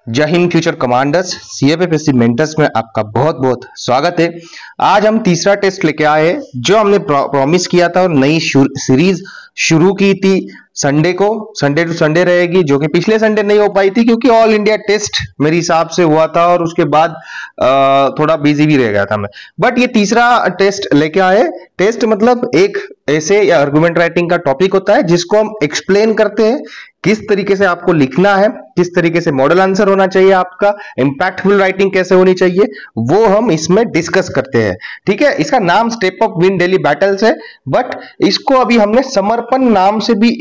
जय Hind future commanders सीएफएफएससी mentors में आपका बहुत बहुत स्वागत है। आज हम तीसरा टेस्ट लेके आए हैं जो हमने प्रॉमिस किया था और नई सीरीज शुरू की थी। संडे को संडे टू संडे रहेगी, जो कि पिछले संडे नहीं हो पाई थी क्योंकि ऑल इंडिया टेस्ट मेरे हिसाब से हुआ था और उसके बाद थोड़ा बिजी भी रह गया था मैं। बट ये तीसरा टेस्ट लेके आए। टेस्ट मतलब एक ऐसे या आर्गुमेंट राइटिंग का टॉपिक होता है जिसको हम एक्सप्लेन करते हैं, किस तरीके से आपको लिखना है, किस तरीके से मॉडल आंसर होना चाहिए, आपका इंपैक्टफुल राइटिंग कैसे होनी चाहिए, वो हम इसमें डिस्कस करते हैं। ठीक है, इसका नाम step up win daily battles है, बट इसको अभी हमने समर्पण नाम से भी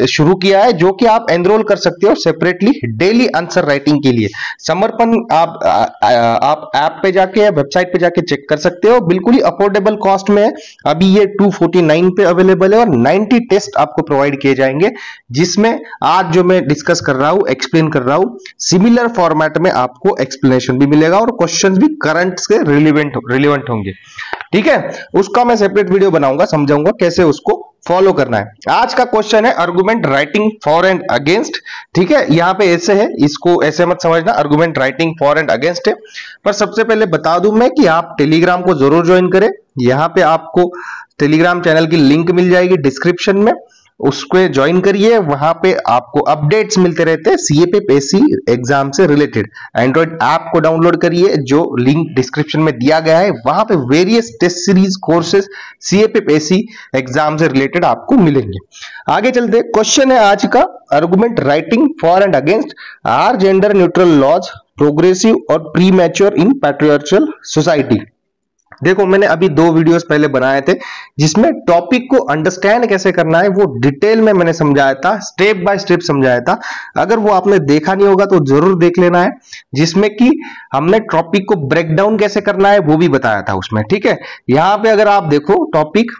शुरू किया है, जो कि आप एनरोल कर सकते हो सेपरेटली डेली आंसर राइटिंग के लिए। समर्पण आप ऐप पे जाके या वेबसाइट पे जाके चेक कर सकते हो, बिल्कुल ही अफोर्डेबल कॉस्ट में है। अभी ये 249 पे अवेलेबल है और 90 टेस्ट आपको प्रोवाइड किए जाएंगे, जिसमें आज जो मैं डिस्कस कर रहा हूं, एक्सप्लेन कर रहा हूं, सिमिलर फॉर्मेट में आपको एक्सप्लेनेशन भी मिलेगा और क्वेश्चंस भी करंट से रिलेवेंट होंगे। ठीक है, उसका मैं सेपरेट वीडियो बनाऊंगा, समझाऊंगा कैसे उसको फॉलो करना है। आज का क्वेश्चन है argument writing for and against. ठीक है, यहां पे ऐसे है, इसको ऐसे मत समझना, argument writing for and against है। पर सबसे पहले बता दूं मैं कि आप टेलीग्राम को जरूर ज्वाइन करें। यहां पे आपको टेलीग्राम चैनल की लिंक मिल जाएगी डिस्क्रिप्शन में, उसको ज्वाइन करिए। वहां पे आपको अपडेट्स मिलते रहते हैं सीएफएफएससी एग्जाम से रिलेटेड। एंड्रॉइड ऐप को डाउनलोड करिए, जो लिंक डिस्क्रिप्शन में दिया गया है। वहां पे various test series courses CFFSC exam से रिलेटेड आपको मिलेंगे। आगे चलते, क्वेश्चन है आज का, argument writing for and against are gender neutral laws progressive और premature in patriarchal society. देखो, मैंने अभी 2 वीडियोस पहले बनाए थे जिसमें टॉपिक को अंडरस्टैंड कैसे करना है वो डिटेल में मैंने समझाया था, स्टेप बाय स्टेप समझाया था। अगर वो आपने देखा नहीं होगा तो जरूर देख लेना है, जिसमें कि हमने टॉपिक को ब्रेक डाउन कैसे करना है वो भी बताया था उसमें। ठीक है, यहां पे अगर आप देखो, topic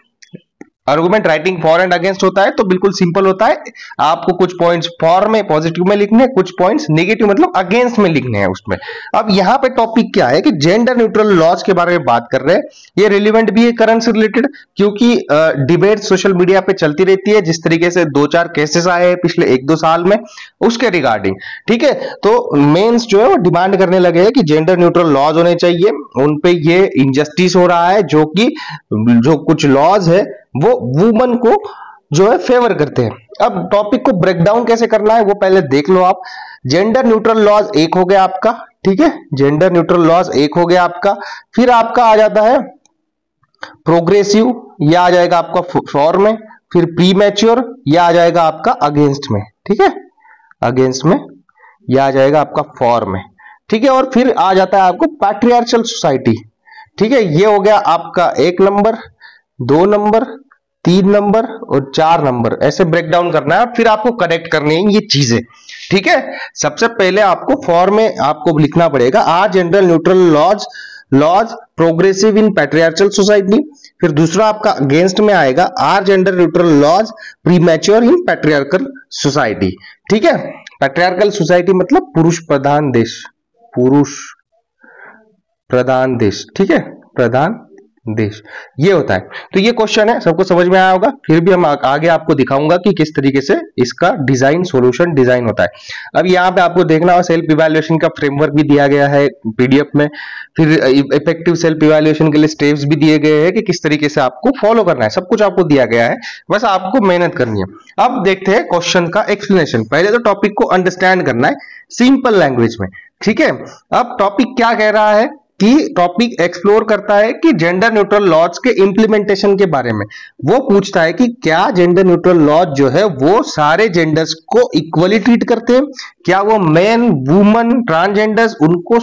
argument writing for and against होता है तो बिल्कुल सिंपल होता है। आपको कुछ पॉइंट्स फॉर में पॉजिटिव में लिखने, कुछ पॉइंट्स नेगेटिव मतलब अगेंस्ट में लिखने हैं उसमें। अब यहाँ पे टॉपिक क्या है कि जेंडर न्यूट्रल लॉज के बारे में बात कर रहे हैं। ये रिलेवेंट भी है करंट से रिलेटेड, क्योंकि डिबेट सोशल मीडिया पे चलती रहती है। जिस तरीके से 2-4 केसेस आए हैं पिछले 1-2 साल में उसके रिगार्डिंग। ठीक है, तो मेंस जो है वो डिमांड करने लगे हैं कि जेंडर न्यूट्रल लॉज होने चाहिए। उनपे ये इनजस्टिस हो रहा है, जो कुछ लॉज है वो वुमन को जो है फेवर करते हैं। अब टॉपिक को ब्रेक डाउन कैसे करना है वो पहले देख लो आप। जेंडर न्यूट्रल लॉज एक हो गया आपका, ठीक है, जेंडर न्यूट्रल लॉज एक हो गया आपका। फिर आपका आ जाता है प्रोग्रेसिव, यह आ जाएगा आपका फॉर में। फिर प्री मैच्योर, यह आ जाएगा आपका अगेंस्ट में। ठीक है, अगेंस्ट में यह आ जाएगा आपका फॉर में। ठीक है, और फिर आ जाता है आपको पैट्रियार्चल सोसाइटी। ठीक है, ये हो गया आपका 1 नंबर, 2 नंबर, 3 नंबर और 4 नंबर, ऐसे ब्रेक डाउन करना है। फिर आपको कनेक्ट करनी है ये चीजें। ठीक है, सबसे पहले आपको फॉर में आपको लिखना पड़ेगा are gender neutral laws progressive in patriarchal society. फिर दूसरा आपका अगेंस्ट में आएगा are gender neutral laws premature in patriarchal society. ठीक है, पैट्रियार्कल सोसाइटी मतलब पुरुष प्रधान देश, पुरुष प्रधान देश। ठीक है, प्रधान देश ये होता है। तो ये क्वेश्चन है, सबको समझ में आया होगा। फिर भी हम आगे आपको दिखाऊंगा कि किस तरीके से इसका डिजाइन सॉल्यूशन डिजाइन होता है। अब यहाँ पे आपको देखना है सेल्फ इवैल्यूएशन का फ्रेमवर्क भी दिया गया है पीडीएफ में। फिर इफेक्टिव सेल्फ इवैल्यूएशन के लिए स्टेप्स भी दिए गए हैं कि किस तरीके से आपको फॉलो करना है। सब कुछ आपको दिया गया है, बस आपको मेहनत करनी है। अब देखते हैं क्वेश्चन का एक्सप्लेनेशन। पहले तो टॉपिक को अंडरस्टैंड करना है सिंपल लैंग्वेज में। ठीक है, अब टॉपिक क्या कह रहा है कि टॉपिक एक्सप्लोर करता है कि जेंडर न्यूट्रल लॉज के इंप्लीमेंटेशन के बारे में। वो पूछता है कि क्या जेंडर न्यूट्रल लॉज जो है वो सारे जेंडर्स को इक्वली ट्रीट करते हैं, क्या वो मैन, वुमन, ट्रांसजेंडर्स उनको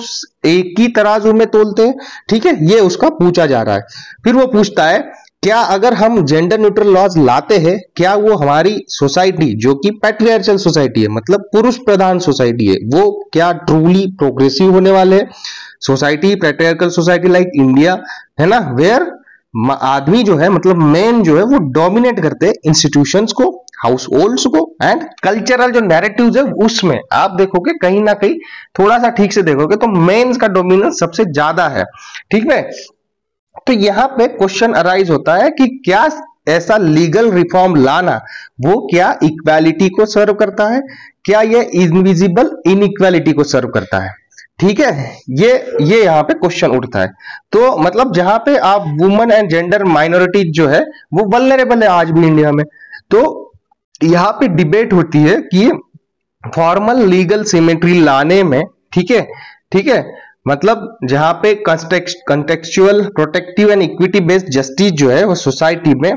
एक ही तराजू में तोलते हैं। ठीक है, ये उसका पूछा जा रहा है। फिर वो पूछता है क्या अगर हम जेंडर न्यूट्रल लॉज लाते हैं, क्या वो हमारी सोसाइटी जो कि पैट्रियार्चल सोसाइटी है, मतलब पुरुष प्रधान सोसाइटी है, वो क्या ट्रूली प्रोग्रेसिव होने वाले हैं। Society patriarchal society like India है ना, वेयर आदमी जो है मतलब मेन जो है वो डोमिनेट करते हैं इंस्टीट्यूशंस को, हाउस होल्ड्स को एंड कल्चरल जो नैरेटिव्स है उसमें आप देखोगे कहीं ना कहीं, थोड़ा सा ठीक से देखोगे तो मेंस का डोमिनेंस सबसे ज्यादा है। ठीक है, तो यहां पे क्वेश्चन अराइज होता है कि क्या ऐसा लीगल रिफॉर्म लाना वो क्या इक्वालिटी को सर्व करता है, क्या ये इनविजिबल इनइक्वालिटी को सर्व करता है? ठीक है, ये यहाँ पे क्वेश्चन उठता है। तो मतलब जहां पे आप वुमेन एंड जेंडर माइनॉरिटी जो है वो वल्नरेबल है आज भी इंडिया में, तो यहाँ पे डिबेट होती है कि फॉर्मल लीगल सिमेट्री लाने में, ठीक है, मतलब जहां पे contextual protective and equity based justice जो है वो सोसाइटी में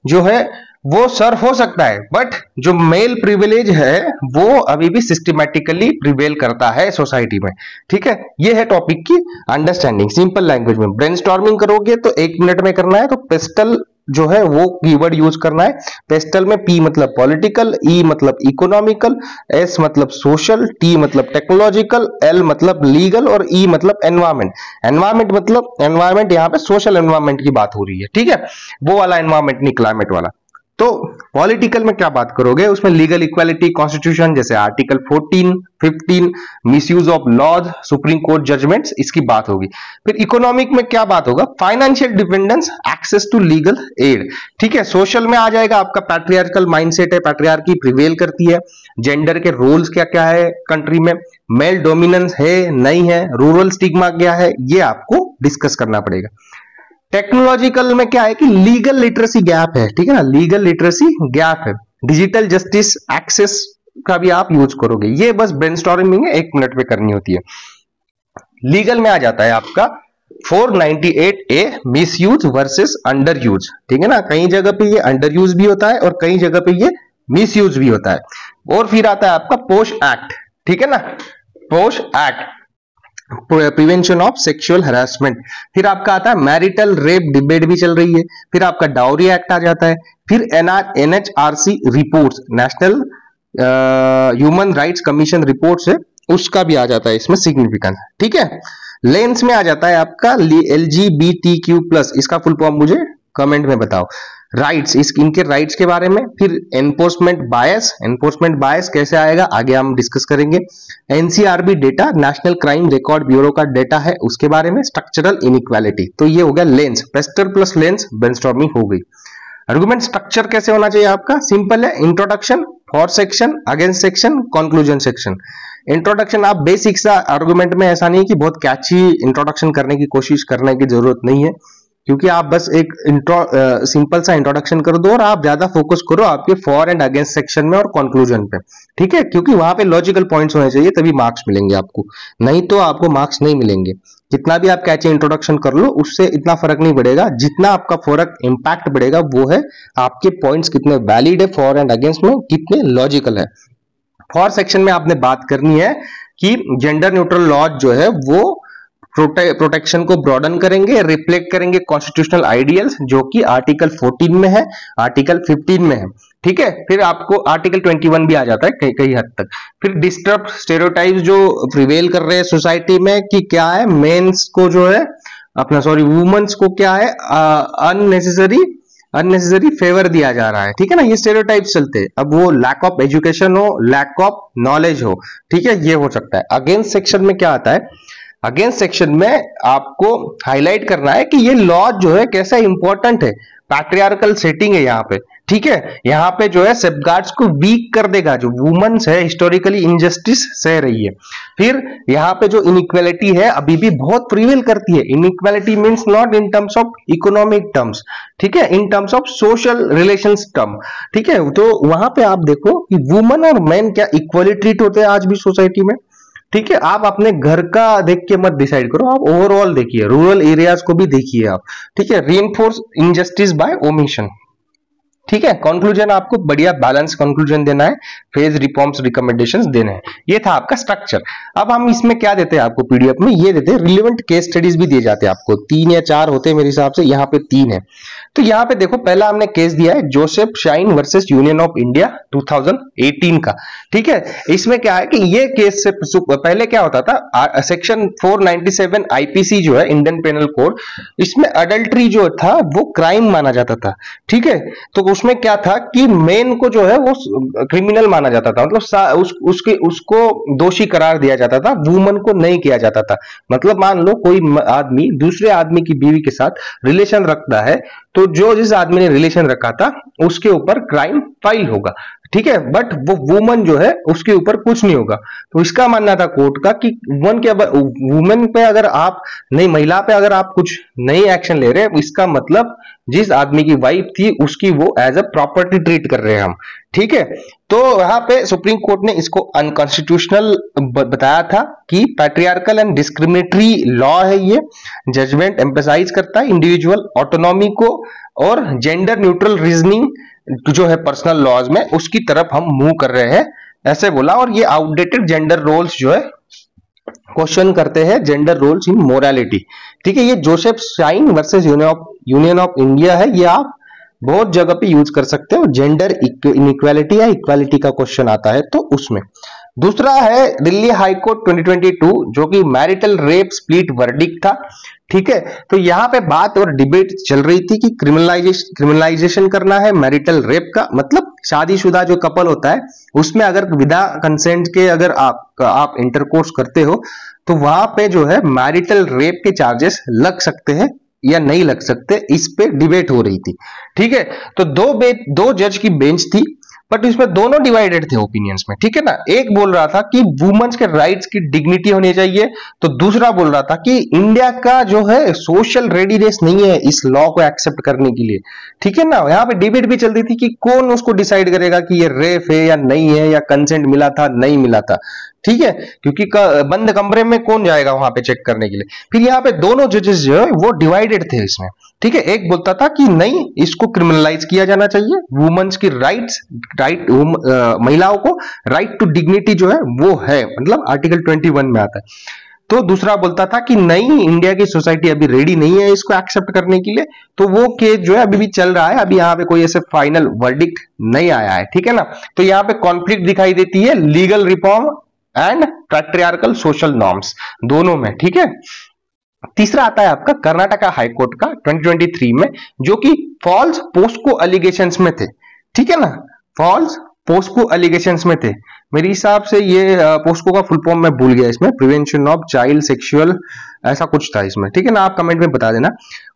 जो है वो सर्व हो सकता है, बट जो मेल प्रिविलेज है वो अभी भी सिस्टमैटिकली प्रिवेल करता है सोसाइटी में। ठीक है, ये है टॉपिक की अंडरस्टैंडिंग सिंपल लैंग्वेज में। ब्रेनस्टॉर्मिंग करोगे तो 1 मिनट में करना है, तो पेस्टल जो है वो कीवर्ड यूज करना है। पेस्टल में P मतलब पॉलिटिकल, E मतलब इकोनॉमिकल, S मतलब सोशल, T मतलब टेक्नोलॉजिकल, L मतलब लीगल और E मतलब एनवायरमेंट। एनवायरमेंट मतलब एनवायरमेंट यहाँ पे सोशल एनवायरमेंट की बात हो रही है, ठीक है, वो वाला एनवायरमेंट नहीं क्लाइमेट वाला। तो पॉलिटिकल में क्या बात करोगे, उसमें लीगल इक्वालिटी, कॉन्स्टिट्यूशन जैसे article 14, 15, misuse of laws, supreme court judgements, इसकी बात होगी। फिर इकोनॉमिक में क्या बात होगा, financial dependence, access to legal aid. ठीक है, सोशल में आ जाएगा आपका पैट्रियार्कल माइंडसेट है, पैट्रियार्की प्रिवेल करती है, जेंडर के रोल्स क्या क्या है कंट्री में, मेल डोमिनेंस है नहीं है, रूरल स्टिग्मा क्या है, ये आपको डिस्कस करना पड़ेगा। टेक्नोलॉजिकल में क्या है कि लीगल लिटरेसी गैप है, ठीक है ना, लीगल लिटरेसी गैप है। डिजिटल जस्टिस एक्सेस का भी आप यूज करोगे, ये बस ब्रेनस्टॉर्मिंग है, 1 मिनट में करनी होती है। लीगल में आ जाता है आपका 498A misuse versus under use, ठीक है ना, कई जगह पे ये अंडर यूज भी होता है और कई जगह पे ये मिसयूज भी होता है। और फिर आता है आपका पोश एक्ट, ठीक है ना, पोश act, prevention of sexual harassment. फिर आपका आता है मैरिटल रेप डिबेट भी चल रही है। फिर आपका डाउरी एक्ट आ जाता है। फिर NHRC reports, national human rights commission reports है, उसका भी आ जाता है इसमें सिग्निफिकेंस, ठीक है। लेंस में आ जाता है आपका LGBTQ+, इसका फुल फॉर्म मुझे कमेंट में बताओ। राइट्स, इनके राइट्स के बारे में। फिर एनफोर्समेंट बायस कैसे आएगा आगे हम डिस्कस करेंगे। NCRB data, national crime record bureau का डेटा है, उसके बारे में। स्ट्रक्चरल इनइक्वालिटी, तो ये हो गया lens, Pasteur plus lens, brainstorming हो गई। आर्गुमेंट स्ट्रक्चर कैसे होना चाहिए आपका, सिंपल है, introduction, for section, against section, conclusion section. Introduction आप बेसिक सा आर्गुमेंट में, ऐसा नहीं कि बहुत कैची इंट्रोडक्शन करने की कोशिश करने की जरूरत नहीं है, क्योंकि आप बस एक सिंपल सा इंट्रोडक्शन कर दो और आप ज्यादा फोकस करो आपके फॉर एंड अगेंस्ट सेक्शन में और कंक्लूजन पे, ठीक है, क्योंकि वहां पे लॉजिकल पॉइंट्स होने चाहिए, तभी मार्क्स मिलेंगे आपको, नहीं तो आपको मार्क्स नहीं मिलेंगे। जितना भी आप कैची इंट्रोडक्शन कर लो उससे इतना फर्क नहीं पड़ेगा, जितना आपका फर्क इंपैक्ट बढ़ेगा वो है आपके पॉइंट्स कितने वैलिड है, फॉर एंड अगेंस्ट में कितने लॉजिकल है। फॉर सेक्शन में आपने बात करनी है कि जेंडर न्यूट्रल लॉज जो है वो प्रोटेक्शन को ब्रॉडन करेंगे, रिफ्लेक्ट करेंगे कॉन्स्टिट्यूशनल आइडियल्स, जो कि आर्टिकल 14 में है, आर्टिकल 15 में है, ठीक है। फिर आपको आर्टिकल 21 भी आ जाता है कई कई हद तक। फिर डिस्टर्ब स्टेरियोटाइप्स जो प्रिवेल कर रहे हैं सोसाइटी में, कि क्या है, मेंस को जो है अपना वुमेन्स को क्या है अननेसेसरी फेवर दिया जा रहा है, ठीक है ना, ये स्टेरियोटाइप्स चलते हैं। अब वो लैक ऑफ एजुकेशन हो, लैक ऑफ नॉलेज हो, ठीक है, ये हो सकता है। अगेंस्ट सेक्शन में क्या आता है, अगेंस्ट सेक्शन में आपको हाईलाइट करना है कि ये लॉ जो है कैसा इंपॉर्टेंट है, पैट्रियार्कल सेटिंग है यहाँ पे, ठीक है, यहाँ पे जो है सेफगार्ड्स को वीक कर देगा, जो वुमेन्स है हिस्टोरिकली इनजस्टिस सह रही है। फिर यहाँ पे जो इनइक्वालिटी है अभी भी बहुत प्रिवेल करती है। Inequality means not in terms of economic terms, ठीक है, in terms of social relations term, ठीक है। तो वहां पे आप देखो कि वुमेन और मैन क्या इक्वली ट्रीट होते हैं आज भी सोसाइटी में, ठीक है। आप अपने घर का देख के मत डिसाइड करो, आप ओवरऑल देखिए, रूरल एरियाज को भी देखिए आप, ठीक है। रीइंफोर्स इनजस्टिस बाय ओमिशन, ठीक है। कंक्लूजन आपको बढ़िया बैलेंस कंक्लूजन देना है, फेज रिफॉर्म्स रिकमेंडेशंस देने हैं। ये था आपका स्ट्रक्चर। अब हम इसमें क्या देते हैं आपको पीडीएफ में, ये देते हैं रिलेवेंट केस स्टडीज भी दिए जाते हैं आपको, 3 या 4 होते हैं मेरे हिसाब से, यहाँ पे 3 है। तो यहाँ पे देखो, पहला हमने केस दिया है Joseph shine versus union of India 2018 का, ठीक है। इसमें क्या है कि ये केस से पहले क्या होता था, सेक्शन 497 आईपीसी जो है इंडियन पेनल कोड, इसमें अडल्ट्री जो था वो क्राइम माना जाता था, ठीक है। तो उसमें क्या था कि मेन को जो है वो क्रिमिनल माना माना जाता था, मतलब उसको दोषी करार दिया जाता था, वुमन को नहीं किया जाता था। मतलब मान लो कोई आदमी दूसरे आदमी की बीवी के साथ रिलेशन रखता है, तो जो जिस आदमी ने रिलेशन रखा था उसके ऊपर क्राइम फाइल होगा, ठीक है, बट वो वुमन जो है उसके ऊपर कुछ नहीं होगा। तो इसका मानना था कोर्ट का कि वुमन पे अगर आप नहीं, महिला पे अगर आप कुछ नहीं एक्शन ले रहे, इसका मतलब जिस आदमी की वाइफ थी उसकी वो एज अ प्रॉपर्टी ट्रीट कर रहे हैं हम, ठीक है। तो यहाँ पे सुप्रीम कोर्ट ने इसको अनकॉन्स्टिट्यूशनल बताया था कि पैट्रियार्कल एंड डिस्क्रिमिनेटरी लॉ है ये। जजमेंट एम्फसाइज करता है इंडिविजुअल ऑटोनॉमी को और जेंडर न्यूट्रल रीजनिंग जो है पर्सनल लॉज में, उसकी तरफ हम मूव कर रहे हैं, ऐसे बोला। और ये आउटडेटेड जेंडर रोल्स जो है क्वेश्चन करते हैं जेंडर रोल्स इन मोरालिटी, ठीक है। ये Joseph shine versus union of India है, ये आप बहुत जगह पे यूज कर सकते हो। जेंडर इनइक्वालिटी या इक्वालिटी का क्वेश्चन आता है तो उसमें। दूसरा है दिल्ली हाई कोर्ट 2022 जो कि मैरिटल रेप स्प्लिट वर्डिक्ट था, ठीक है। तो यहां पे बात और डिबेट चल रही थी कि क्रिमिनलाइजेशन करना है मैरिटल रेप का, मतलब शादीशुदा जो कपल होता है उसमें अगर विदा कंसेंट के अगर आप इंटरकोर्स करते हो तो वहां पे जो है मैरिटल रेप के चार्जेस लग सकते हैं या नहीं लग सकते, इस पे डिबेट हो रही थी, ठीक है। तो दो जज की बेंच थी, बट इसमें दोनों डिवाइडेड थे ओपिनियंस में, ठीक है ना। एक बोल रहा था कि वुमेन्स के राइट्स की डिग्निटी होनी चाहिए, तो दूसरा बोल रहा था कि इंडिया का जो है सोशल रेडीनेस नहीं है इस लॉ को एक्सेप्ट करने के लिए, ठीक है ना। यहाँ पे डिबेट भी चलती थी कि कौन उसको डिसाइड करेगा कि ये रेप है या नहीं है, या कंसेंट मिला था नहीं मिला था, ठीक है, क्योंकि बंद कमरे में कौन जाएगा वहां पे चेक करने के लिए। फिर यहाँ पे दोनों जजेस जो है वो डिवाइडेड थे इसमें, ठीक है। एक बोलता था कि नहीं, इसको क्रिमिनलाइज किया जाना चाहिए, वुमेन्स की महिलाओं को राइट टू डिग्निटी जो है वो है, मतलब आर्टिकल 21 में आता है। तो दूसरा बोलता था कि नहीं, इंडिया की सोसाइटी अभी रेडी नहीं है इसको एक्सेप्ट करने के लिए। तो वो केस जो है अभी भी चल रहा है, अभी यहाँ पे कोई ऐसे फाइनल वर्डिक्ट नहीं आया है, ठीक है ना। तो यहाँ पे कॉन्फ्लिक्ट दिखाई देती है legal reform and patriarchal social norms दोनों में, ठीक है। तीसरा आता है आपका कर्नाटका हाई कोर्ट का 2023 में, जो कि फॉल्स पोस्को एलिगेशंस में थे, ठीक है ना। फॉल्स पोस्को एलिगेशंस में थे, मेरे हिसाब से ये पोस्को का फुल फॉर्म मैं भूल गया, इसमें प्रिवेंशन ऑफ चाइल्ड सेक्सुअल ऐसा कुछ था इसमें, ठीक है ना, आप कमेंट में बता देना।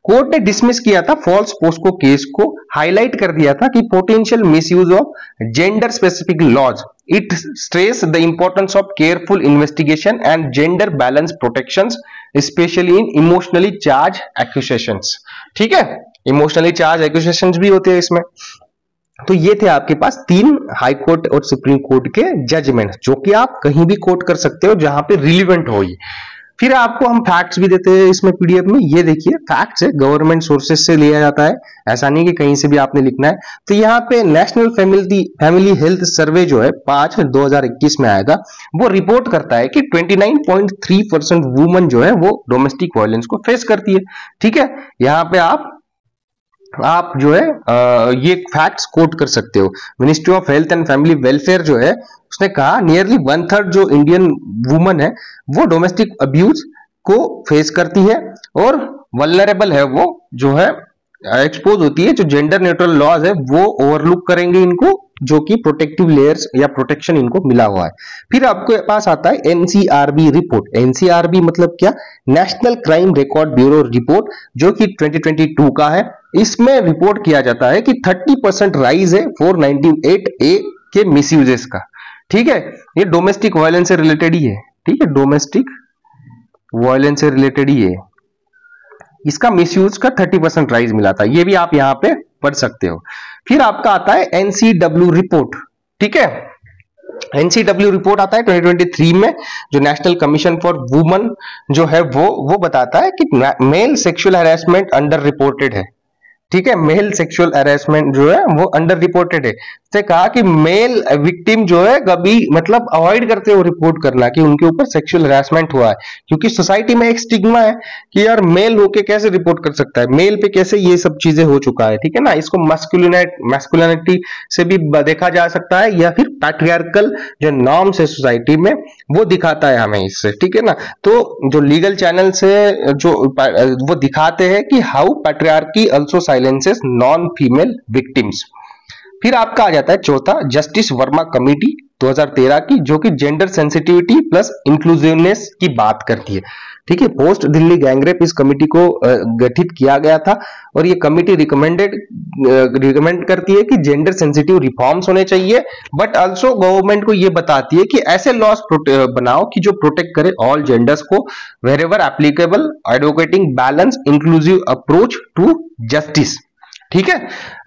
कोर्ट ने डिसमिस किया था फॉल्स पोस्को केस को, हाईलाइट कर दिया था कि potential misuse of gender specific laws, it stress the importance of careful investigation and gender balance protections specially in emotionally charge accusations, ठीक है। इमोशनली चार्ज एक्यूजेशंस भी होते हैं इसमें। तो ये थे आपके पास 3 हाई कोर्ट और सुप्रीम कोर्ट के जजमेंट, जो कि आप कहीं भी कोट कर सकते हो जहां पे रिलीवेंट हो ये। फिर आपको हम फैक्ट्स भी देते हैं इसमें पीडीएफ में, ये देखिए फैक्ट्स है, गवर्नमेंट सोर्सेज से लिया जाता है, ऐसा नहीं कि कहीं से भी आपने लिखना है। तो यहाँ पे नेशनल फैमिली हेल्थ सर्वे जो है 5/2021 में आएगा, वो रिपोर्ट करता है कि 29.3% वुमन जो है वो डोमेस्टिक वायलेंस को फेस करती है, ठीक है। यहाँ पे आप जो है ये फैक्ट्स कोट कर सकते हो। Ministry of health and family welfare जो है उसने कहा नियरली 1/3 जो इंडियन वुमन है वो डोमेस्टिक अब्यूज को फेस करती है और वल्नरेबल है, वो जो है एक्सपोज होती है। जो जेंडर न्यूट्रल लॉज है वो ओवरलुक करेंगे इनको, जो कि प्रोटेक्टिव लेयर्स या प्रोटेक्शन इनको मिला हुआ है। फिर आपके पास आता है एनसीआरबी रिपोर्ट। एनसीआरबी मतलब क्या? National crime record bureau report, जो कि 2022 का है। इसमें रिपोर्ट किया जाता है कि 30% राइज है 498A के मिसयूजेस का, ठीक है। ये डोमेस्टिक वायलेंस से रिलेटेड ही है, ठीक है, डोमेस्टिक वायलेंस से रिलेटेड ही है। इसका मिसयूज का 30% राइज मिला था, ये भी आप यहां पे पढ़ सकते हो। फिर आपका आता है एनसीडब्ल्यू रिपोर्ट, ठीक है। एनसीडब्ल्यू रिपोर्ट आता है 2023 में, जो नेशनल कमीशन फॉर वुमेन जो है वो बताता है कि male sexual harassment under reported है, ठीक है। मेल सेक्सुअल हैरेसमेंट जो है वो अंडर रिपोर्टेड है। से कहा कि मेल विक्टिम जो है कभी मतलब अवॉइड करते हो रिपोर्ट करना कि उनके ऊपर सेक्सुअल हैरेसमेंट हुआ है, क्योंकि सोसाइटी में एक स्टिग्मा है कि यार मेल होके कैसे रिपोर्ट कर सकता है, मेल पे कैसे ये सब चीजें हो चुका है, ठीक है ना। इसको मैस्कुलिनिटी से भी देखा जा सकता है, या फिर पैट्रियार्कल जो नॉर्म्स है सोसाइटी में वो दिखाता है हमें इससे, ठीक है ना। तो जो लीगल चैनल से जो वो दिखाते हैं कि how patriarchy also silences non female victims. फिर आपका आ जाता है चौथा, जस्टिस वर्मा कमेटी 2013 की, जो कि जेंडर सेंसिटिविटी प्लस इंक्लूसिवनेस की बात करती है। ठीक है, पोस्ट दिल्ली गैंगरेप इस कमेटी को गठित किया गया था और ये कमेटी रिकमेंड करती है कि जेंडर सेंसिटिव रिफॉर्म्स होने चाहिए, बट आल्सो गवर्नमेंट को ये बताती है कि ऐसे लॉस बनाओ कि जो प्रोटेक्ट करे ऑल जेंडर्स को wherever applicable, advocating balance inclusive approach to justice. ठीक है,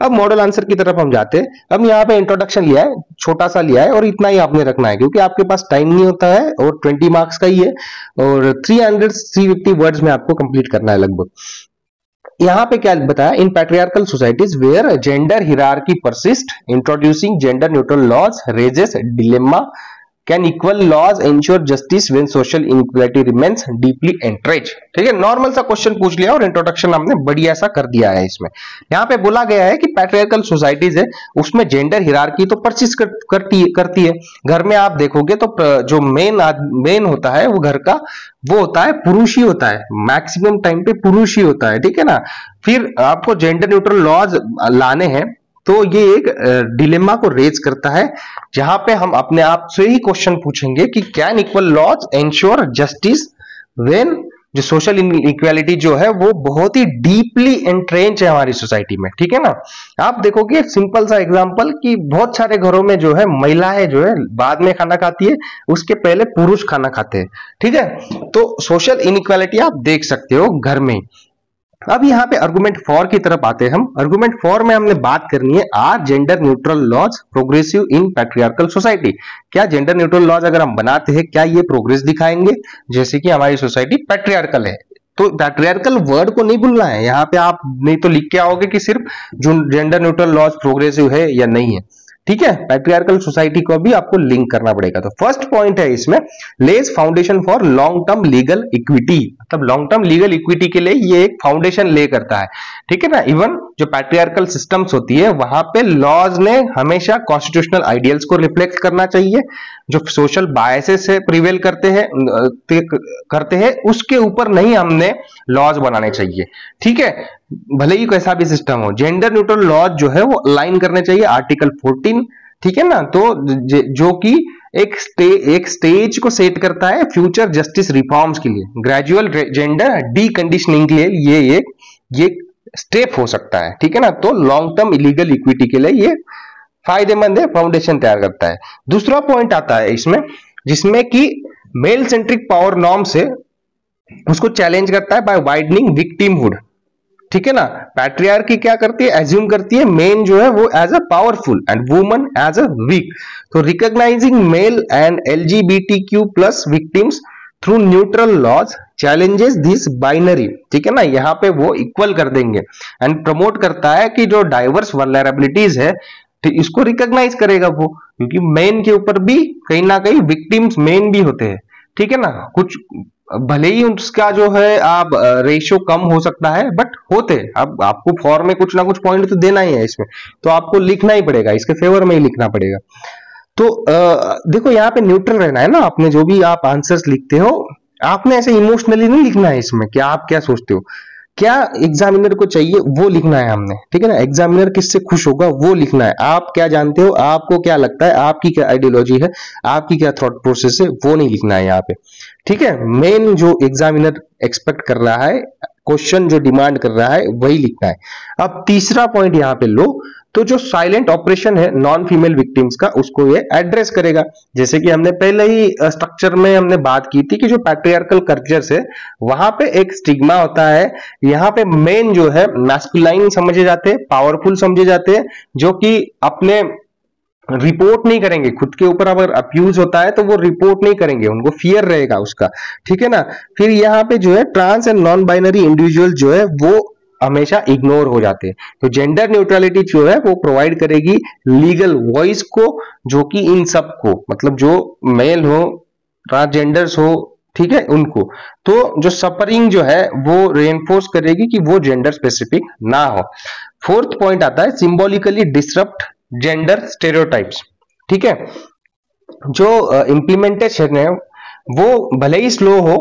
अब मॉडल आंसर की तरफ हम जाते हैं। अब यहाँ पे इंट्रोडक्शन लिया है, छोटा सा लिया है और इतना ही आपने रखना है क्योंकि आपके पास टाइम नहीं होता है और 20 मार्क्स का ही है और 350 वर्ड्स में आपको कंप्लीट करना है लगभग। यहाँ पे क्या बताया, in patriarchal societies where gender hierarchy persist, introducing gender neutral laws raises dilemma, can equal laws ensure justice when social inequality remains deeply entrenched. ठीक है, नॉर्मल सा क्वेश्चन पूछ लिया और इंट्रोडक्शन हमने बढ़िया सा कर दिया है। इसमें यहाँ पे बोला गया है कि पैट्रियार्कल सोसाइटीज है उसमें जेंडर हिरार्की तो परसिस्ट करती है। घर में आप देखोगे तो जो मेन होता है वो घर का वो होता है पुरुष ही होता है, मैक्सिमम टाइम पे पुरुष ही होता है। ठीक है ना, फिर आपको जेंडर न्यूट्रल लॉज लाने हैं तो ये एक डिलेमा को रेज करता है जहां पे हम अपने आप से ही क्वेश्चन पूछेंगे कि can equal laws ensure justice when जो सोशल इनइक्वालिटी जो है वो बहुत ही डीपली एंट्रेंच है हमारी सोसाइटी में। ठीक है ना, आप देखोगे सिंपल सा एग्जांपल कि बहुत सारे घरों में जो है महिलाएं जो है बाद में खाना खाती है, उसके पहले पुरुष खाना खाते हैं। ठीक है, तो सोशल इनइक्वालिटी आप देख सकते हो घर में। अब यहाँ पे आर्गुमेंट 4 की तरफ आते हैं हम। आर्गुमेंट 4 में हमने बात करनी है, are gender neutral laws progressive in patriarchal society. क्या जेंडर न्यूट्रल लॉज अगर हम बनाते हैं क्या ये प्रोग्रेस दिखाएंगे, जैसे कि हमारी सोसाइटी पैट्रियार्कल है। तो पैट्रियार्कल वर्ड को नहीं भूलना है, यहाँ पे आप नहीं तो लिख के आओगे कि सिर्फ जो जेंडर न्यूट्रल लॉज प्रोग्रेसिव है या नहीं है। ठीक है, पैट्रियार्कल सोसाइटी को भी आपको लिंक करना पड़ेगा। तो फर्स्ट पॉइंट है इसमें, lays foundation for long term legal equity, मतलब लॉन्ग टर्म लीगल इक्विटी के लिए ये एक फाउंडेशन ले करता है। ठीक है ना, इवन जो पैट्रियार्कल सिस्टम्स होती है वहां पे लॉज ने हमेशा कॉन्स्टिट्यूशनल आइडियल्स को रिफ्लेक्ट करना चाहिए, जो सोशल बायसेस से प्रिवेल करते हैं उसके ऊपर नहीं हमने लॉज बनाने चाहिए। ठीक है, भले ही कैसा भी सिस्टम हो, जेंडर न्यूट्रल लॉज जो है वो अलाइन करने चाहिए आर्टिकल 14। ठीक है ना, तो जो कि एक स्टेज को सेट करता है फ्यूचर जस्टिस रिफॉर्म्स के लिए, ग्रेजुअल जेंडर डीकंडीशनिंग के लिए ये स्टेप हो सकता है। ठीक है ना, तो लॉन्ग टर्म इलीगल इक्विटी के लिए ये फायदेमंद है, फाउंडेशन तैयार करता है। दूसरा पॉइंट आता है इसमें जिसमें कि मेल सेंट्रिक पावर नॉर्म से उसको चैलेंज करता है बाय वाइडनिंग विक्टिमहुड। ठीक है ना, पैट्रियार्की क्या करती है, एज्यूम करती है मेन जो है वो as a powerful and woman as a weak. तो recognising male and LGBTQ plus victims through neutral laws challenges this binary. ठीक है ना, यहाँ पे वो इक्वल कर देंगे एंड प्रमोट करता है कि जो डाइवर्स वल्नरेबिलिटीज है तो इसको रिकॉग्नाइज करेगा वो, क्योंकि मेन के ऊपर भी कहीं ना कहीं विक्टिम्स मेन भी होते हैं। ठीक है ना, कुछ भले ही उसका जो है आप रेशियो कम हो सकता है बट होते, अब आपको फॉर्म में कुछ ना कुछ पॉइंट तो देना ही है इसमें, तो आपको लिखना ही पड़ेगा, इसके फेवर में ही लिखना पड़ेगा। तो देखो यहाँ पे न्यूट्रल रहना है ना, आपने जो भी आप आंसर्स लिखते हो आपने ऐसे इमोशनली नहीं लिखना है इसमें कि आप क्या सोचते हो, क्या एग्जामिनर को चाहिए वो लिखना है हमने। ठीक है ना, एग्जामिनर किससे खुश होगा वो लिखना है, आप क्या जानते हो, आपको क्या लगता है, आपकी क्या आइडियोलॉजी है, आपकी क्या थॉट प्रोसेस है, वो नहीं लिखना है यहाँ पे। ठीक है, मेन जो एग्जामिनर एक्सपेक्ट कर रहा है, क्वेश्चन जो डिमांड कर रहा है वही लिखना है। अब तीसरा पॉइंट यहाँ पे लो, तो जो साइलेंट ऑपरेशन है नॉन फीमेल विक्टिम्स का उसको ये एड्रेस करेगा। जैसे कि हमने पहले ही स्ट्रक्चर में हमने बात की थी कि जो पैट्रियार्कल कल्चर है वहां पे एक स्टिग्मा होता है, यहाँ पे मेन जो है मैस्कुलाइन समझे जाते हैं, पावरफुल समझे जाते हैं, जो कि अपने रिपोर्ट नहीं करेंगे, खुद के ऊपर अगर अब्यूज होता है तो वो रिपोर्ट नहीं करेंगे, उनको फियर रहेगा उसका। ठीक है ना, फिर यहाँ पे जो है trans and non binary individual जो है वो हमेशा इग्नोर हो जाते हैं। तो जेंडर न्यूट्रलिटी जो है वो प्रोवाइड करेगी लीगल वॉइस को, जो कि इन सब को, मतलब जो मेल हो, ट्रांसजेंडर्स हो, ठीक है, उनको तो जो सफरिंग जो है वो रेनफोर्स करेगी कि वो जेंडर स्पेसिफिक ना हो। फोर्थ पॉइंट आता है सिंबॉलिकली डिसरप्ट जेंडर स्टेरियोटाइप्स। ठीक है, जो इंप्लीमेंटेशन है वो भले ही स्लो हो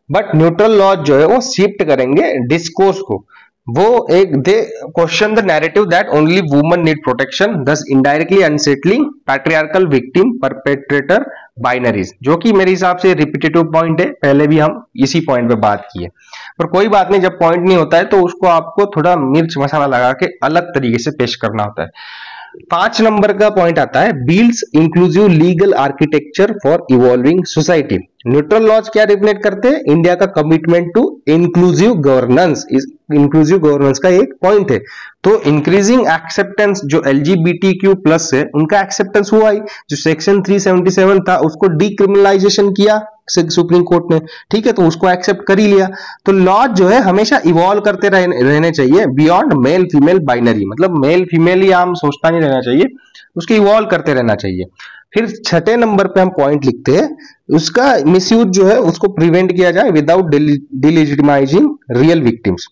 बट न्यूट्रल लॉज जो है वो शिफ्ट करेंगे डिस्कोर्स को। वो एक they question the narrative that only woman need protection thus indirectly unsettling patriarchal victim perpetrator binaries, जो कि मेरे हिसाब से रिपीटेटिव पॉइंट है, पहले भी हम इसी पॉइंट पे बात की है। पर कोई बात नहीं, जब पॉइंट नहीं होता है तो उसको आपको थोड़ा मिर्च मसाला लगा के अलग तरीके से पेश करना होता है। 5 नंबर का पॉइंट आता है builds inclusive legal architecture for evolving society. Neutral laws क्या रिप्रेजेंट करते हैं? इंडिया का कमिटमेंट टू इंक्लूसिव गवर्नेंस। इस इंक्लूसिव गवर्नेंस का एक पॉइंट है। तो इंक्रीजिंग एक्सेप्टेंस जो LGBTQ प्लस है उनका एक्सेप्टेंस हुआ ही, जो सेक्शन 377 था उसको डिक्रिमिनलाइजेशन किया सुप्रीम कोर्ट ने, ठीक है, तो उसको एक्सेप्ट कर ही लिया। तो लॉज जो है हमेशा इवॉल्व करते रहने चाहिए बियॉन्ड मेल फीमेल बाइनरी, मतलब मेल फीमेल ही आम सोचता नहीं रहना चाहिए, उसके इवॉल्व करते रहना चाहिए। फिर 6 नंबर पे हम पॉइंट लिखते हैं उसका मिसयूज जो है उसको प्रिवेंट किया जाए विदाउट डिलेजिटिमाइजिंग रियल विक्टिम्स।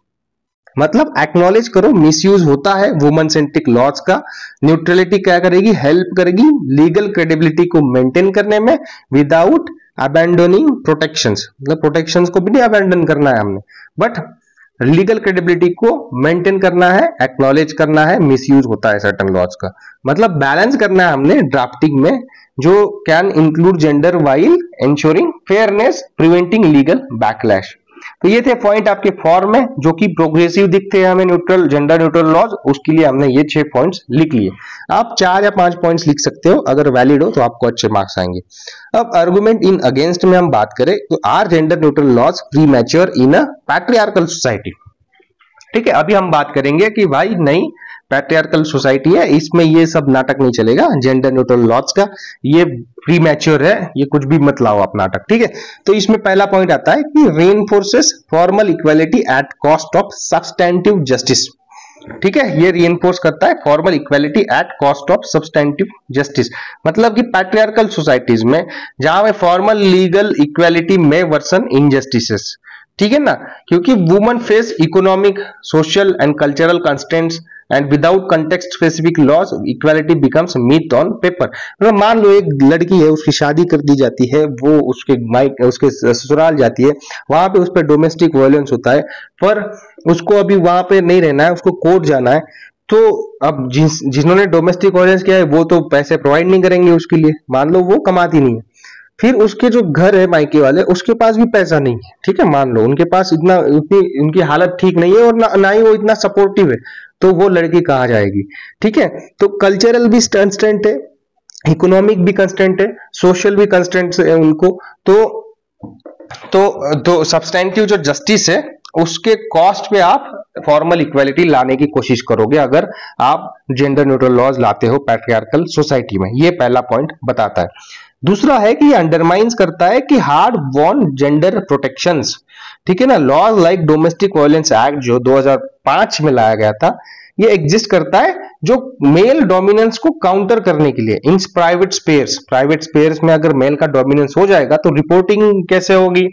मतलब एक्नॉलेज करो मिसयूज होता है वुमन सेंट्रिक लॉज का। न्यूट्रलिटी क्या करेगी? हेल्प करेगी लीगल क्रेडिबिलिटी को मेंटेन करने में विदाउट अबैंडनिंग प्रोटेक्शंस, मतलब प्रोटेक्शंस को भी नहीं अबैंडन करना है हमने, बट लीगल क्रेडिबिलिटी को मेंटेन करना है, एक्नॉलेज करना है मिसयूज होता है सर्टन लॉज का। मतलब बैलेंस करना है हमने ड्राफ्टिंग में, जो can include gender while ensuring fairness preventing legal backlash. तो ये थे पॉइंट आपके फॉर्म में जो कि प्रोग्रेसिव दिखते हैं हमें न्यूट्रल जेंडर न्यूट्रल लॉज, उसके लिए हमने ये 6 पॉइंट्स लिख लिए। आप 4 या 5 पॉइंट्स लिख सकते हो, अगर वैलिड हो तो आपको अच्छे मार्क्स आएंगे। अब आर्गुमेंट इन अगेंस्ट में हम बात करें तो are gender neutral laws premature in a patriarchal society. ठीक है, अभी हम बात करेंगे कि भाई नहीं पैट्रियार्कल सोसाइटी है, इसमें ये सब नाटक नहीं चलेगा जेंडर न्यूट्रल लॉज का, ये प्री मैच्योर है, ये कुछ भी मत लाओ आप नाटक। ठीक है, तो इसमें पहला पॉइंट आता है कि reinforces formal equality at cost of substantive justice. ठीक है, ये रीइंफोर्स करता है formal equality at cost of substantive justice. मतलब कि पैट्रियार्कल सोसाइटीज में जहां में फॉर्मल लीगल इक्वालिटी में वर्सन इनजस्टिसेस, ठीक है ना, क्योंकि woman face economic social and cultural constraints and without context specific laws equality becomes myth on paper. मतलब मान लो एक लड़की है, उसकी शादी कर दी जाती है, वो उसके ससुराल जाती है, वहां पे उस पर डोमेस्टिक वायलेंस होता है, पर उसको अभी वहां पे नहीं रहना है, उसको कोर्ट जाना है। तो अब जिन्होंने डोमेस्टिक वायलेंस किया है वो तो पैसे प्रोवाइड नहीं करेंगे उसके लिए, मान लो वो कमाती नहीं है। फिर उसके जो घर है मायके वाले, उसके पास भी पैसा नहीं है, ठीक है, मान लो उनके पास उनकी उनकी हालत ठीक नहीं है और ना ही वो इतना सपोर्टिव है, तो वो लड़की कहाँ जाएगी? ठीक है, तो कल्चरल भी कंस्ट्रेंट है, इकोनॉमिक भी कंस्ट्रेंट है, सोशल भी कंस्ट्रेंट है उनको। तो सब्सटेंटिव जो जस्टिस है उसके कॉस्ट पे आप फॉर्मल इक्वालिटी लाने की कोशिश करोगे अगर आप जेंडर न्यूट्रल लॉज लाते हो पैट्रियार्कल सोसाइटी में। ये पहला पॉइंट बताता है। दूसरा है कि अंडरमाइंस करता है कि हार्ड वॉन जेंडर प्रोटेक्शंस, ठीक है ना, laws like domestic violence act जो 2005 में लाया गया था, ये एग्जिस्ट करता है जो मेल डोमिनेंस को काउंटर करने के लिए इन प्राइवेट स्पेयर्स में अगर मेल का डोमिनेंस हो जाएगा तो रिपोर्टिंग कैसे होगी,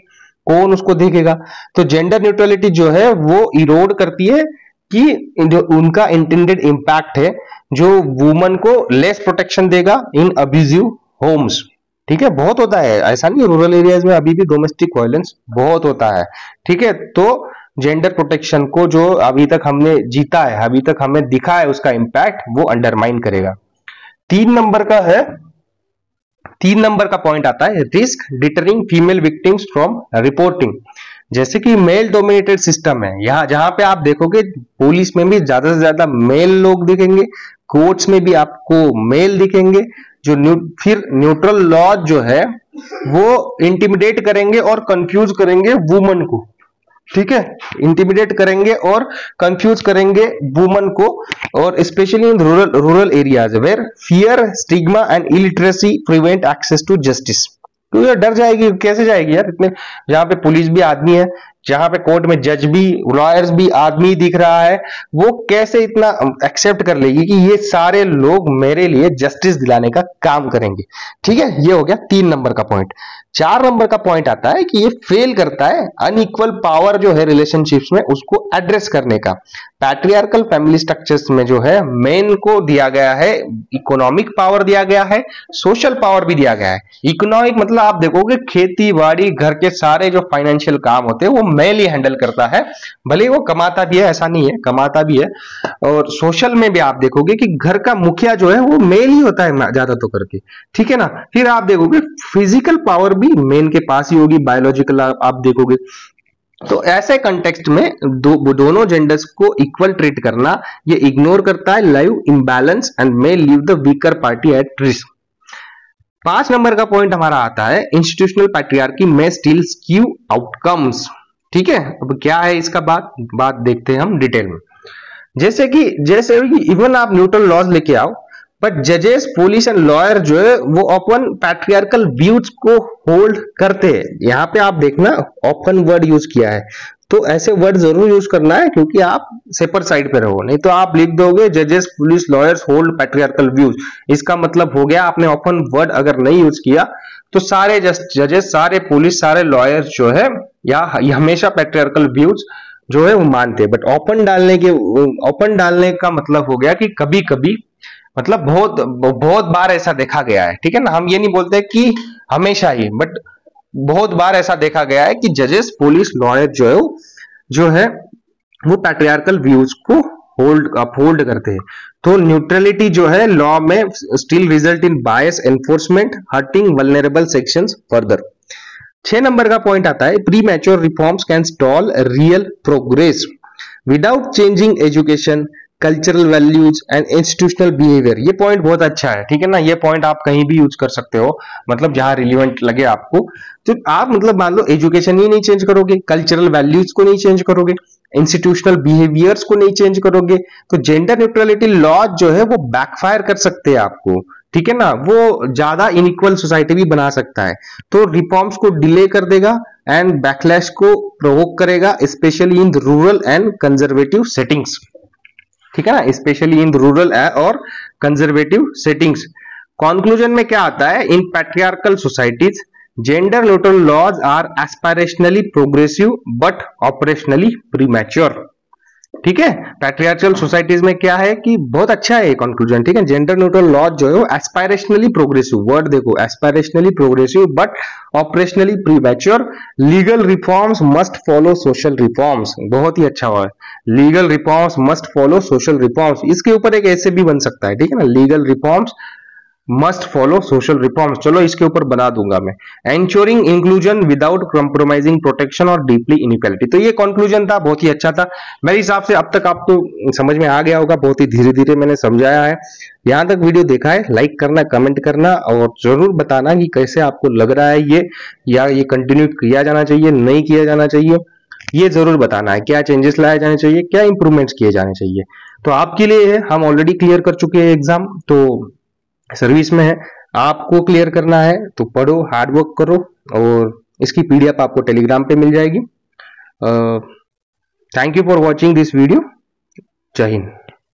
कौन उसको देखेगा? तो जेंडर न्यूट्रलिटी जो है वो इरोड करती है कि जो उनका इंटेंडेड इंपैक्ट है जो वुमन को लेस प्रोटेक्शन देगा इन अब्यूजिव होम्स। ठीक है, बहुत होता है, ऐसा नहीं, रूरल एरियाज में अभी भी डोमेस्टिक वायलेंस बहुत होता है। ठीक है, तो जेंडर प्रोटेक्शन को जो अभी तक हमने जीता है, अभी तक हमें दिखा है उसका इंपैक्ट, वो अंडरमाइन करेगा। 3 नंबर का पॉइंट आता है risk deterring female victims from reporting. जैसे कि मेल डोमिनेटेड सिस्टम है, यहाँ जहां पे आप देखोगे पुलिस में भी ज्यादा से ज्यादा मेल लोग दिखेंगे, कोर्ट्स में भी आपको मेल दिखेंगे, जो फिर न्यूट्रल लॉज जो है वो इंटिमिडेट करेंगे और कंफ्यूज करेंगे वुमन को। ठीक है, इंटिमिडेट करेंगे और कंफ्यूज करेंगे वुमन को, और specially in rural areas where fear stigma and illiteracy prevent access to justice. तो ये डर जाएगी, कैसे जाएगी यार, इतने जहां पे पुलिस भी आदमी है, जहां पे कोर्ट में जज भी लॉयर्स भी आदमी दिख रहा है, वो कैसे इतना एक्सेप्ट कर लेगी कि ये सारे लोग मेरे लिए जस्टिस दिलाने का काम करेंगे। ठीक है, ये हो गया 3 नंबर का पॉइंट। 4 नंबर का पॉइंट आता है कि ये फेल करता है अनइक्वल पावर जो है रिलेशनशिप्स में उसको एड्रेस करने का। पैट्रियार्कल फैमिली स्ट्रक्चर्स में जो है मेन को दिया गया है इकोनॉमिक पावर, दिया गया है सोशल पावर भी दिया गया है। इकोनॉमिक मतलब आप देखोगे खेती बाड़ी घर के सारे जो फाइनेंशियल काम होते हैं वो मेल ही हैंडल करता है। भले ही वो कमाता भी है, ऐसा नहीं है, कमाता भी है। और सोशल में भी आप देखोगे कि घर का मुखिया जो है वो मेल ही होता है ज्यादा तो करके, ठीक है ना। फिर आप देखोगे फिजिकल पावर भी मेन के पास ही होगी, बायोलॉजिकल आप देखोगे। तो ऐसे कंटेक्स्ट में दोनों जेंडर्स को इक्वल ट्रीट करना ये इग्नोर करता है live imbalance and may leave the weaker party at risk. 5 number का पॉइंट हमारा आता है इंस्टीट्यूशनल पैट्रियार्की में स्टिल स्क्यू आउटकम्स। ठीक है, अब क्या है इसका बात देखते हैं हम डिटेल में। जैसे इवन आप न्यूट्रल लॉज लेके आओ, बट जजेस, पुलिस एंड लॉयर जो है वो ओपन पैट्रियार्कल व्यूज को होल्ड करते हैं। यहाँ पे आप देखना ओपन वर्ड यूज किया है, तो ऐसे वर्ड जरूर यूज करना है क्योंकि आप सेपर साइड पे रहो, नहीं तो आप लिख दोगे जजेस, police, lawyers hold patriarchal views. इसका मतलब हो गया आपने ओपन वर्ड अगर नहीं यूज किया तो सारे जजेस, सारे पुलिस, सारे लॉयर्स जो है या हमेशा पैट्रियार्कल व्यूज जो है वो मानते हैं। बट ओपन डालने का मतलब हो गया कि कभी कभी, मतलब बहुत बार ऐसा देखा गया है, ठीक है ना। हम ये नहीं बोलते कि हमेशा ही, बट बहुत बार ऐसा देखा गया है कि जजेस, पुलिस, लॉयर जो है वो पैट्रियार्कल व्यूज को अपहोल्ड करते हैं। तो न्यूट्रलिटी जो है लॉ में still result in bias enforcement, hurting vulnerable sections further. 6 number का पॉइंट आता है pre mature reforms can stall real progress without changing education, cultural values and institutional behaviour. ये पॉइंट बहुत अच्छा है, ठीक है ना। ये पॉइंट आप कहीं भी यूज कर सकते हो, मतलब जहां रिलेवेंट लगे आपको। तो आप मतलब मान लो एजुकेशन ही नहीं चेंज करोगे, कल्चरल वैल्यूज को नहीं चेंज करोगे, इंस्टीट्यूशनल बिहेवियर्स को नहीं चेंज करोगे, तो जेंडर न्यूट्रलिटी लॉ जो है वो बैकफायर कर सकते हैं आपको, ठीक है ना। वो ज्यादा इनइक्वल सोसाइटी भी बना सकता है। तो रिफॉर्म्स को डिले कर देगा एंड बैकलैश को प्रोवोक करेगा, especially in rural and conservative settings, ठीक है ना, स्पेशली इन रूरल और कंजर्वेटिव सेटिंग्स। कंक्लूजन में क्या आता है, in patriarchal societies gender neutral laws are aspirationally progressive but operationally premature. ठीक है, पैट्रियार्कल सोसाइटीज में क्या है कि बहुत अच्छा है ये कंक्लूजन, ठीक है। जेंडर न्यूट्रल लॉज जो है वो एस्पिरेशनली प्रोग्रेसिव, वर्ड देखो aspirationally progressive but operationally premature. Legal reforms must follow social reforms, बहुत ही अच्छा हुआ है, legal reforms must follow social reforms. इसके ऊपर एक ऐसे भी बन सकता है, ठीक है ना, legal reforms must follow social reforms. चलो इसके ऊपर बना दूंगा मैं। Ensuring inclusion without compromising protection और डीपली इनइक्वालिटी। तो ये कंक्लूजन था, बहुत ही अच्छा था मेरे हिसाब से। अब तक आपको समझ में आ गया होगा, बहुत ही धीरे धीरे मैंने समझाया है। यहां तक वीडियो देखा है, लाइक करना, कमेंट करना और जरूर बताना कि कैसे आपको लग रहा है ये, या ये कंटिन्यू किया जाना चाहिए, नहीं किया जाना चाहिए, ये जरूर बताना है। क्या चेंजेस लाए जाने चाहिए, क्या इंप्रूवमेंट्स किए जाने चाहिए। तो आपके लिए है, हम ऑलरेडी क्लियर कर चुके हैं एग्जाम, तो सर्विस में है, आपको क्लियर करना है तो पढ़ो, हार्ड वर्क करो और इसकी पीडीएफ आपको टेलीग्राम पे मिल जाएगी। Thank you for watching this video. जय हिंद।